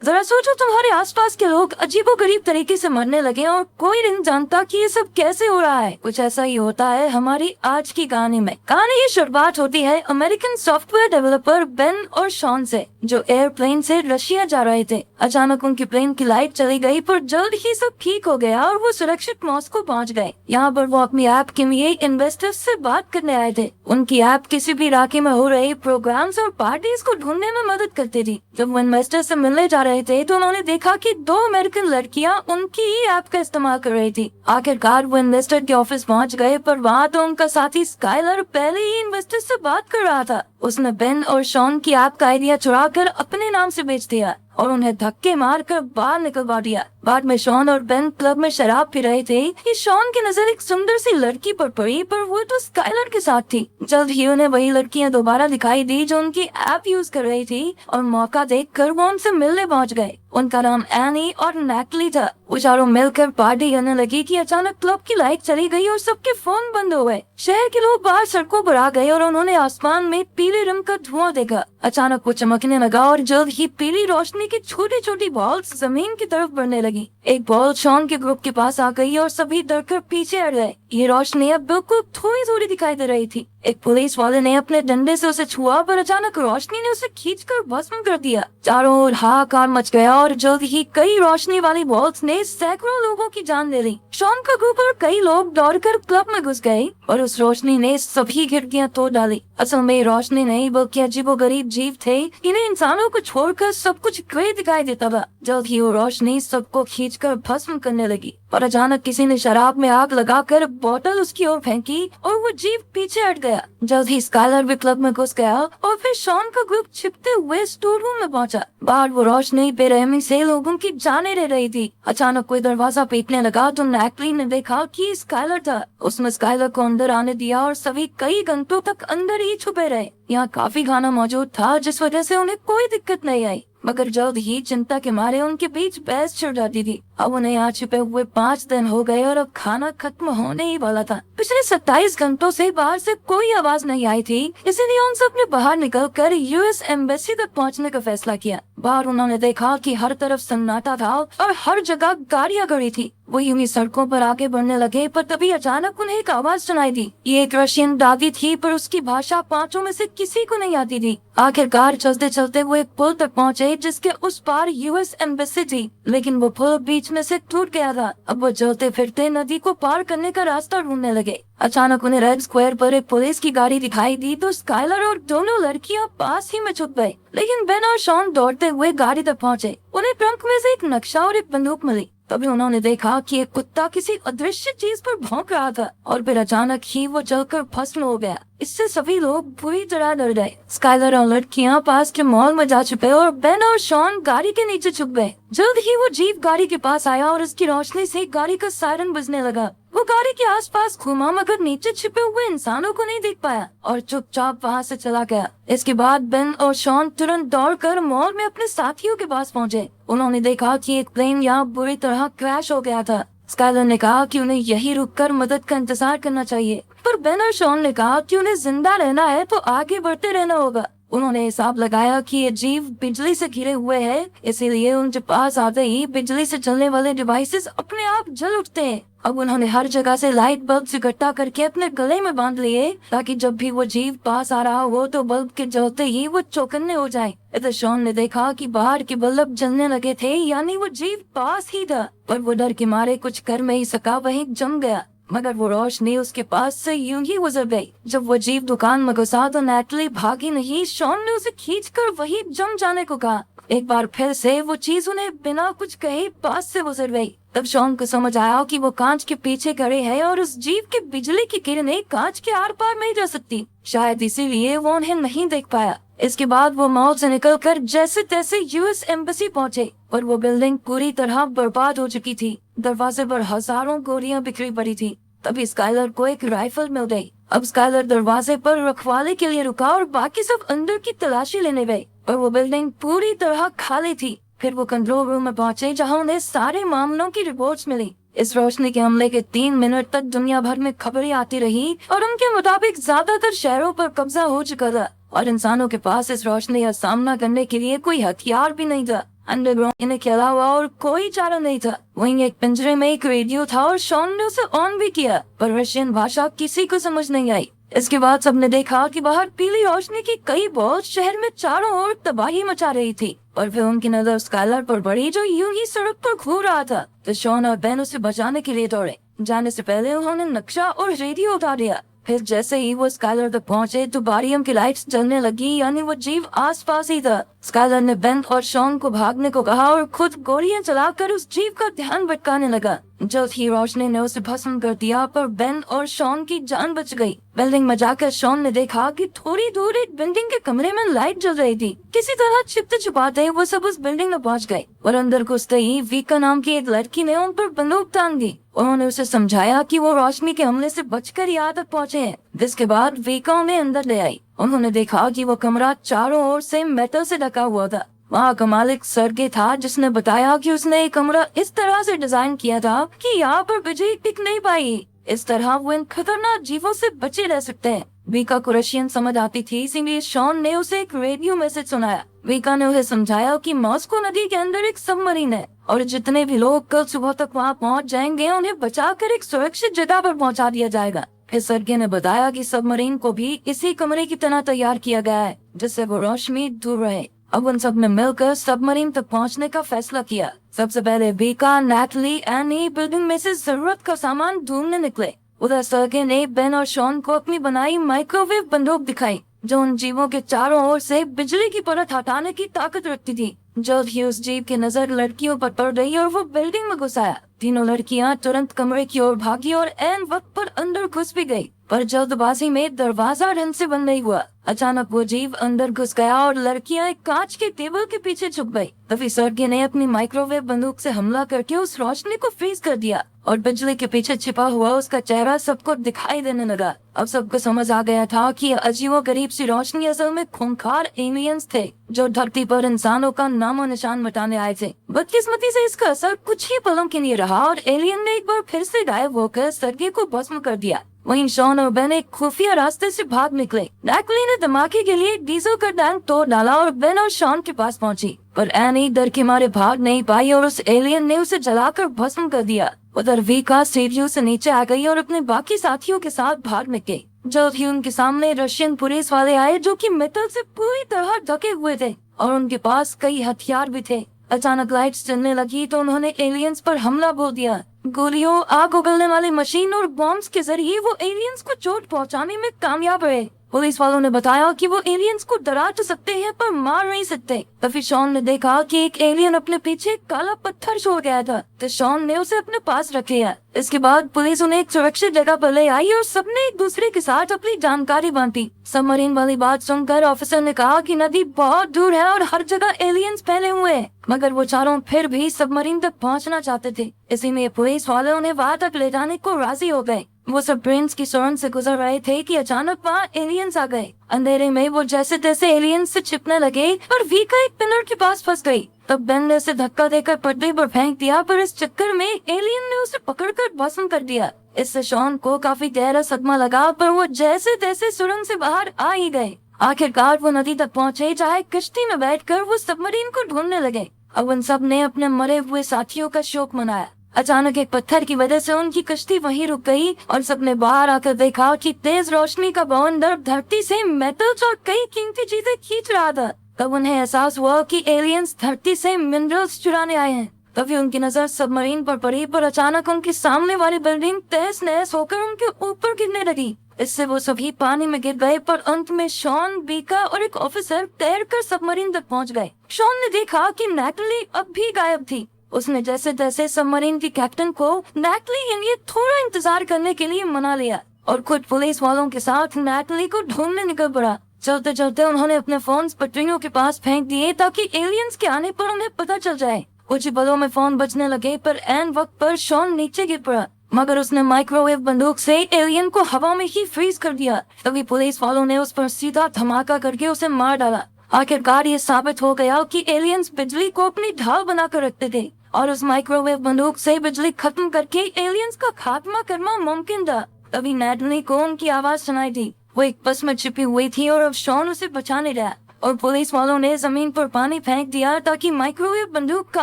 जरा सोचो, तुम्हारे आसपास के लोग अजीबोगरीब तरीके से मरने लगे और कोई नहीं जानता कि ये सब कैसे हो रहा है। कुछ ऐसा ही होता है हमारी आज की कहानी में। कहानी की शुरुआत होती है अमेरिकन सॉफ्टवेयर डेवलपर बेन और शॉन से, जो एयरप्लेन से रशिया जा रहे थे। अचानक उनकी प्लेन की लाइट चली गई, पर जल्द ही सब ठीक हो गया और वो सुरक्षित मॉस्को पहुंच गए। यहाँ पर वो अपनी ऐप के लिए इन्वेस्टर्स से बात करने आए थे। उनकी ऐप किसी भी इलाके में हो रहे प्रोग्राम्स और पार्टीज को ढूंढने में मदद करती थी। जब वो इन्वेस्टर से मिलने जा रहे थे तो उन्होंने देखा कि 2 अमेरिकन लड़कियां उनकी ही ऐप का इस्तेमाल कर रही थी। आखिरकार वो इन्वेस्टर के ऑफिस पहुंच गए, पर वहाँ तो उनका साथी स्काइलर पहले ही इन्वेस्टर से बात कर रहा था। उसने बेन और शॉन की ऐप का आइडिया चुराकर अपने नाम से बेच दिया और उन्हें धक्के मारकर बाहर निकलवा दिया। बाद में शॉन और बेन क्लब में शराब पी रहे थे कि शॉन की नजर एक सुंदर सी लड़की पर पड़ी, पर वो तो स्काइलर के साथ थी। जल्द ही उन्हें वही लड़कियां दोबारा दिखाई दी जो उनकी ऐप यूज कर रही थी और मौका देखकर वो उनसे मिलने पहुंच गए। उनका नाम एनी और नैटली था। वो चारों मिलकर पार्टी करने लगी कि अचानक क्लब की लाइट चली गई और सबके फोन बंद हो गए। शहर के लोग बाहर सड़कों पर आ गए और उन्होंने आसमान में पीले रंग का धुआं देखा। अचानक वो चमकने लगा और जल्द ही पीली रोशनी की छोटी छोटी बॉल्स जमीन की तरफ बढ़ने लगी। एक बॉल शॉन के ग्रुप के पास आ गई और सभी डरकर पीछे हट गए। ये रोशनी अब बिल्कुल थोड़ी थोड़ी दिखाई दे रही थी। एक पुलिस वाले ने अपने डंडे से उसे छुआ, पर अचानक रोशनी ने उसे खींचकर भस्म कर दिया। चारों ओर हाहाकार मच गया और जल्द ही कई रोशनी वाली बॉल्स ने सैकड़ों लोगों की जान ले ली। शॉन का ग्रुप और कई लोग दौड़कर क्लब में घुस गए और उस रोशनी ने सभी खिड़कियां तोड़ डाली। असल में रोशनी नहीं बल्कि अजीबोगरीब जीव थे। इन्हें इंसानों को छोड़कर सब कुछ ग्रे दिखाई देता था। जल्द ही वो रोशनी सबको खींचकर भस्म करने लगी, और अचानक किसी ने शराब में आग लगाकर बोतल उसकी ओर फेंकी और वो जीव पीछे हट गया। जल्द ही स्काइलर भी क्लब में घुस गया और फिर शॉन का ग्रुप छिपते हुए स्टोर रूम में पहुंचा। बाहर वो रोशनी बेरहमी से लोगों की जाने ले रही थी। अचानक कोई दरवाजा पीटने लगा तो नैटली ने देखा कि स्काइलर था। उसने स्काइलर को अंदर आने दिया और सभी कई घंटों तक अंदर ही छुपे रहे। यहाँ काफी खाना मौजूद था, जिस वजह से उन्हें कोई दिक्कत नहीं आई, मगर जल्द ही चिंता के मारे उनके बीच बहस छिड़ जाती थी। अब उन्हें यहाँ छिपे हुए 5 दिन हो गए और अब खाना खत्म होने ही वाला था। पिछले 27 घंटों से बाहर से कोई आवाज नहीं आई थी, इसीलिए उन सब ने बाहर निकलकर यूएस एम्बेसी तक पहुँचने का फैसला किया। बाहर उन्होंने देखा कि हर तरफ सन्नाटा था और हर जगह गाड़ियां खड़ी थी। वो यूं ही सड़कों पर आगे बढ़ने लगे, पर तभी अचानक उन्हें एक आवाज सुनाई दी। ये एक रशियन दादी थी, पर उसकी भाषा 5 में से किसी को नहीं आती थी। आखिरकार चलते चलते वो एक पुल तक पहुँचे जिसके उस पार यूएस एम्बेसी थी, लेकिन वो पुल बीच में से टूट गया था। अब वो चलते फिरते नदी को पार करने का रास्ता ढूंढने लगे। अचानक उन्हें रेड स्क्वायर पर एक पुलिस की गाड़ी दिखाई दी तो स्काइलर और दोनों लड़कियां पास ही में छुप गए, लेकिन बेन और शॉन दौड़ते हुए गाड़ी तक पहुंचे। उन्हें ट्रंक में से एक नक्शा और एक बंदूक मिली। तभी उन्होंने देखा कि एक कुत्ता किसी अदृश्य चीज पर भौंक रहा था और फिर अचानक ही वो जलकर भस्म हो गया। इससे सभी लोग बुरी तरह डर गए। स्काइलर और लड़कियां पास के मॉल में जा छुपे और बेन और शॉन गाड़ी के नीचे छुप गए। जल्द ही वो जीप गाड़ी के पास आया और उसकी रोशनी से गाड़ी का सायरन बजने लगा। वो गाड़ी के आसपास घूमा, मगर नीचे छिपे हुए इंसानों को नहीं देख पाया और चुपचाप वहाँ से चला गया। इसके बाद बेन और शॉन तुरंत दौड़कर मॉल में अपने साथियों के पास पहुँचे। उन्होंने देखा कि एक प्लेन यहाँ बुरी तरह क्रैश हो गया था। स्काइलर ने कहा कि उन्हें यहीं रुककर मदद का इंतजार करना चाहिए, पर बेन और शॉन ने कहा कि उन्हें जिंदा रहना है तो आगे बढ़ते रहना होगा। उन्होंने हिसाब लगाया कि ये जीव बिजली से घिरे हुए हैं, इसीलिए उनके पास आते ही बिजली से चलने वाले डिवाइसेस अपने आप जल उठते हैं। अब उन्होंने हर जगह से लाइट बल्ब इकट्ठा करके अपने गले में बांध लिए, ताकि जब भी वो जीव पास आ रहा हो तो बल्ब के जलते ही वो चौकन्ने हो जाए। इधर शॉन ने देखा कि बाहर के बल्ब जलने लगे थे, यानी वो जीव पास ही था, पर वो डर के मारे कुछ कर नहीं सका, वहीं जम गया। मगर वो रोशनी उसके पास से यूं ही गुजर गई। जब वो जीव दुकान में घुसा तो नैटली भागी नहीं, शॉन ने उसे खींचकर वही जम जाने को कहा। एक बार फिर से वो चीज उन्हें बिना कुछ कहे पास से गुजर गई। तब शॉन को समझ आया कि वो कांच के पीछे खड़े हैं और उस जीव के बिजली की किरणें कांच के आर पार नहीं जा सकती, शायद इसीलिए वो उन्हें नहीं देख पाया। इसके बाद वो मॉल से निकलकर जैसे तैसे यूएस एम्बेसी पहुंचे, पर वो बिल्डिंग पूरी तरह बर्बाद हो चुकी थी। दरवाजे पर हजारों गोलियां बिखरी पड़ी थी। तभी स्काइलर को एक राइफल मिल गई। अब स्काइलर दरवाजे पर रखवाले के लिए रुका और बाकी सब अंदर की तलाशी लेने गए, पर वो बिल्डिंग पूरी तरह खाली थी। फिर वो कंट्रोल रूम में पहुंचे, जहां उन्हें सारे मामलों की रिपोर्ट्स मिली। इस रोशनी के हमले के 3 मिनट तक दुनिया भर में खबरें आती रही और उनके मुताबिक ज्यादातर शहरों पर कब्जा हो चुका था और इंसानों के पास इस रोशनी का सामना करने के लिए कोई हथियार भी नहीं था। अंडरग्राउंड इन्हें के अलावा और कोई चारा नहीं था। वहीं एक पिंजरे में एक रेडियो था और शॉन ने उसे ऑन भी किया, पर रशियन भाषा किसी को समझ नहीं आई। इसके बाद सबने देखा कि बाहर पीली रोशनी की कई बॉल्स शहर में चारों ओर तबाही मचा रही थी, और फिर उनकी नजर स्काइलर पर पड़ी जो यूं ही सड़क पर घूम रहा था। तो शॉन और बेन उसे बचाने के लिए दौड़े। जाने से पहले उन्होंने नक्शा और रेडियो उठा लिया। फिर जैसे ही वो स्काइलर तक पहुंचे तो बारियम की लाइट्स जलने लगी, यानी वो जीव आसपास ही था। स्काइलर ने बेन और शॉन को भागने को कहा और खुद गोलियां चलाकर उस जीव का ध्यान भटकाने लगा। जल्द ही रोशनी ने उसे भस्म कर दिया, पर बेन और शॉन की जान बच गई। बिल्डिंग में जाकर शॉन ने देखा कि थोड़ी दूर एक बिल्डिंग के कमरे में लाइट जल रही थी। किसी तरह छिपते छुपाते वो सब उस बिल्डिंग में पहुंच गए और अंदर घुसते ही वीका नाम की एक लड़की ने उन पर बंदूक तान दी। उन्होंने उसे समझाया कि वो रोशनी के हमले से बचकर यहाँ तक पहुँचे हैं, जिसके बाद वीका उन्हें अंदर ले आई। उन्होंने देखा कि वो कमरा चारों ओर से मेटल से ढका हुआ था। वहाँ का मालिक सर्गे था, जिसने बताया कि उसने ये कमरा इस तरह से डिजाइन किया था कि यहाँ पर बिजली टिक नहीं पाई। इस तरह वो इन खतरनाक जीवों से बचे रह सकते हैं। वीका को रशियन समझ आती थी, इसीलिए शॉन ने उसे एक रेडियो मैसेज सुनाया। वीका ने उसे समझाया कि मॉस्को नदी के अंदर एक सबमरीन है और जितने भी लोग कल सुबह तक वहाँ पहुँच जाएंगे उन्हें बचाकर एक सुरक्षित जगह पर पहुँचा दिया जाएगा। फिर सर्गे ने बताया कि सबमरीन को भी इसी कमरे की तरह तैयार किया गया है, जिससे वो रोशनी दूर रहे। अब उन सब ने मिलकर सबमरीन तक पहुंचने का फैसला किया। सबसे पहले वीका, नैटली, एनी बिल्डिंग में से जरूरत का सामान ढूंढने निकले। उधर सर्गे ने बेन और शॉन को अपनी बनाई माइक्रोवेव बंदूक दिखाई, जो उन जीवों के चारों ओर से बिजली की परत हटाने की ताकत रखती थी। जल्द ही उस जीव की नजर लड़कियों पर पड़ गई और वो बिल्डिंग में घुस आया। तीनों लड़कियां तुरंत कमरे की ओर भागी और ऐन वक्त पर अंदर घुस भी गई, पर जल्दबाजी में दरवाजा ढंग से बंद नहीं हुआ। अचानक वो जीव अंदर घुस गया और लड़कियां एक कांच के टेबल के पीछे छुप गई। तभी सर्गे ने अपनी माइक्रोवेव बंदूक से हमला करके उस रोशनी को फ्रीज कर दिया और बिजली के पीछे छिपा हुआ उसका चेहरा सबको दिखाई देने लगा। अब सबको समझ आ गया था कि अजीबो गरीब सी रोशनी असल में खूंखार एलियंस थे, जो धरती पर इंसानों का नामो निशान मिटाने आए थे। बदकिस्मती से इसका असर कुछ ही पलों के लिए रहा और एलियन ने एक बार फिर से गायब होकर सर्गे को भस्म कर दिया। वहीं शॉन और बेन एक खुफिया रास्ते से भाग निकले। नैटली ने धमाके के लिए डीजल का टैंक तोड़ डाला और बेन और शॉन के पास पहुंची, पर एनी डर के मारे भाग नहीं पाई और उस एलियन ने उसे जलाकर भस्म कर दिया। उधर वीका सीढ़ियों से नीचे आ गई और अपने बाकी साथियों के साथ भाग निकले। जल्द ही उनके सामने रशियन पुलिस वाले आए, जो कि मेटल से पूरी तरह ढके हुए थे और उनके पास कई हथियार भी थे। अचानक लाइट्स जलने लगी तो उन्होंने एलियंस पर हमला बोल दिया। गोलियों, आग उगलने वाली मशीन और बॉम्ब्स के जरिए वो एलियंस को चोट पहुंचाने में कामयाब रहे। पुलिस वालों ने बताया कि वो एलियंस को डरा तो सकते हैं पर मार नहीं सकते। तभी शॉन ने देखा कि एक एलियन अपने पीछे काला पत्थर छोड़ गया था, तो शॉन ने उसे अपने पास रख लिया। इसके बाद पुलिस उन्हें एक सुरक्षित जगह पर ले आई और सबने एक दूसरे के साथ अपनी जानकारी बांटी। सबमरीन वाली बात सुनकर ऑफिसर ने कहा कि नदी बहुत दूर है और हर जगह एलियंस फैले हुए हैं, मगर वो चारों फिर भी सबमरीन तक पहुंचना चाहते थे। इसी में पुलिस वाले उन्हें वहां तक ले जाने को राजी हो गए। वो सब ब्रेन्स की सुरंग से गुजर रहे थे कि अचानक वहाँ एलियंस आ गए। अंधेरे में वो जैसे तैसे एलियंस से छिपने लगे और वीका एक पिलर के पास फंस गई। तब बेन ने उसे धक्का देकर पर्दे पर फेंक दिया, पर इस चक्कर में एलियन ने उसे पकड़कर भस्म कर दिया। इससे शॉन को काफी गहरा सदमा लगा, पर वो जैसे तैसे सुरंग से बाहर आ ही गए। आखिरकार वो नदी तक पहुँचे, जहाँ कश्ती में बैठकर वो सबमरीन को ढूंढने लगे। अब उन सब ने अपने मरे हुए साथियों का शोक मनाया। अचानक एक पत्थर की वजह से उनकी कश्ती वहीं रुक गई और सबने बाहर आकर देखा कि तेज रोशनी का बवंडर धरती से मेटल्स और कई कीमती चीजें खींच रहा था। तब उन्हें एहसास हुआ कि एलियंस धरती से मिनरल्स चुराने आए हैं। तभी उनकी नजर सबमरीन पर पड़ी, पर अचानक उनके सामने वाली बिल्डिंग तहस नहस होकर उनके ऊपर गिरने लगी। इससे वो सभी पानी में गिर गए, पर अंत में शॉन, बीका और एक ऑफिसर तैरकर सबमरीन तक पहुंच गए। शॉन ने देखा कि नैटली अब भी गायब थी। उसने जैसे तैसे सबमरीन की कैप्टन को नैटली के लिए थोड़ा इंतजार करने के लिए मना लिया और खुद पुलिस वालों के साथ नैटली को ढूंढने निकल पड़ा। चलते चलते उन्होंने अपने फोन पटरियों के पास फेंक दिए ताकि एलियंस के आने पर उन्हें पता चल जाए। कुछ ही पलों में फोन बजने लगे, पर ऐन वक्त पर शॉन नीचे गिर पड़ा, मगर उसने माइक्रोवेव बंदूक से एलियन को हवा में ही फ्रीज कर दिया। तभी पुलिस वालों ने उस पर सीधा धमाका करके उसे मार डाला। आखिरकार ये साबित हो गया कि एलियंस बिजली को अपनी ढाल बनाकर रखते थे और उस माइक्रोवेव बंदूक से बिजली खत्म करके एलियंस का खात्मा करना मुमकिन था। तभी नैटली को उनकी आवाज सुनाई दी। वो एक बस में छिपी हुई थी और अब शॉन उसे बचाने गया। और पुलिस वालों ने जमीन पर पानी फेंक दिया ताकि माइक्रोवेव बंदूक का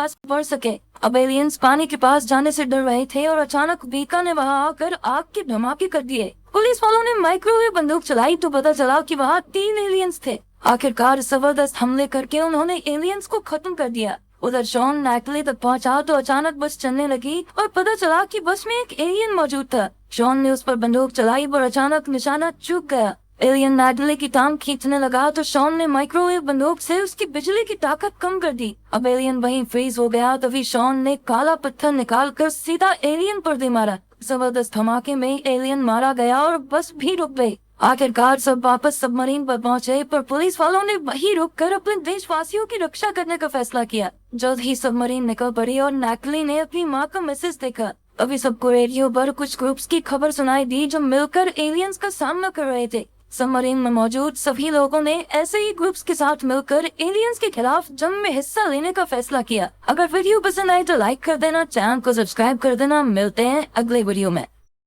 असर पड़ सके। अब एलियंस पानी के पास जाने से डर रहे थे और अचानक वीका ने वहां आकर आग के धमाके कर दिए। पुलिस वालों ने माइक्रोवेव बंदूक चलाई तो पता चला कि वहाँ 3 एलियंस थे। आखिरकार जबरदस्त हमले करके उन्होंने एलियंस को खत्म कर दिया। उधर शॉन नैटली तक पहुंचा तो अचानक बस चलने लगी और पता चला कि बस में एक एलियन मौजूद था। शॉन ने उस पर बंदूक चलाई पर अचानक निशाना चूक गया। एलियन नैटली की टांग खींचने लगा तो शॉन ने माइक्रोवेव बंदूक से उसकी बिजली की ताकत कम कर दी। अब एलियन वहीं फ्रीज हो गया। तभी शॉन ने काला पत्थर निकालकर सीधा एलियन पर दे मारा। जबरदस्त धमाके में एलियन मारा गया और बस भी रुक गई। आखिरकार सब वापस सबमरीन पर पहुंचे पर पुलिस वालों ने वहीं रुककर अपने देशवासियों की रक्षा करने का फैसला किया। जल्द ही सबमरीन निकल पड़ी और नैटली ने अपनी माँ का मैसेज देखा। अभी सबको रेडियो पर कुछ ग्रुप्स की खबर सुनाई दी जो मिलकर एलियंस का सामना कर रहे थे। सबमरीन में मौजूद सभी लोगों ने ऐसे ही ग्रुप्स के साथ मिलकर एलियंस के खिलाफ जंग में हिस्सा लेने का फैसला किया। अगर वीडियो पसंद आए तो लाइक कर देना, चैनल को सब्सक्राइब कर देना। मिलते हैं अगले वीडियो में।